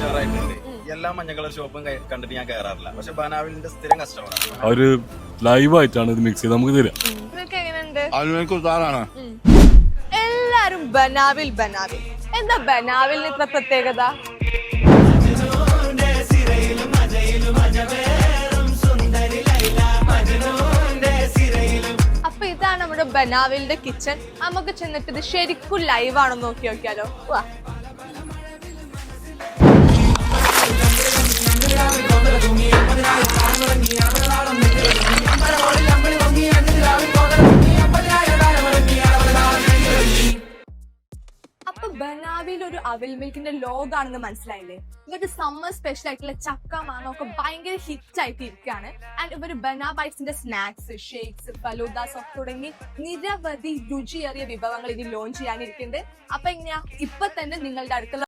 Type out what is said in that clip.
ഉഷാറായിട്ടുണ്ട്. എല്ലാ മഞ്ഞ കളർ ഷോപ്പും കണ്ടിട്ട് ഞാൻ കയറാറില്ല, പക്ഷെ ബനാവിലിന്റെ സ്ഥിരം കസ്റ്റമറാണ്. അവര് ലൈവായിട്ടാണ് ഇത് മിക്സ് ചെയ്ത് നമുക്ക് തരാം. എല്ലാരും ബനാവിൽ ബനാവിൽ. എന്താ ബനാവിലിന് ഇത്ര പ്രത്യേകത? അപ്പൊ ഇതാണ് നമ്മുടെ ബനാവിലിന്റെ കിച്ചൺ. നമുക്ക് ചെന്നിട്ട് ഇത് ശരിക്കും ലൈവ് ആണോ നോക്കി നോക്കിയാലോ? വാ. അപ്പൊ ബനാവിൽ ഒരു അവിൽ മിൽക്കിന്റെ ലോഗാണെന്ന് മനസ്സിലായില്ലേ? ഇവരുടെ സമ്മർ സ്പെഷ്യൽ ആയിട്ടുള്ള ചക്ക മാങ്ങ ഒക്കെ ഭയങ്കര ഹിറ്റ് ആയിട്ട് ഇരിക്കുകയാണ്. ആൻഡ് ഇവര് ബനാ ബൈറ്റ്സിന്റെ സ്നാക്സ്, ഷേക്സ്, ഫലൂദാസ് ഒക്കെ തുടങ്ങി നിരവധി രുചിയേറിയ വിഭവങ്ങൾ ഇനി ലോഞ്ച് ചെയ്യാനിരിക്കുന്നുണ്ട്. അപ്പൊ എങ്ങനെയാ, ഇപ്പൊ തന്നെ നിങ്ങളുടെ അടുത്തുള്ള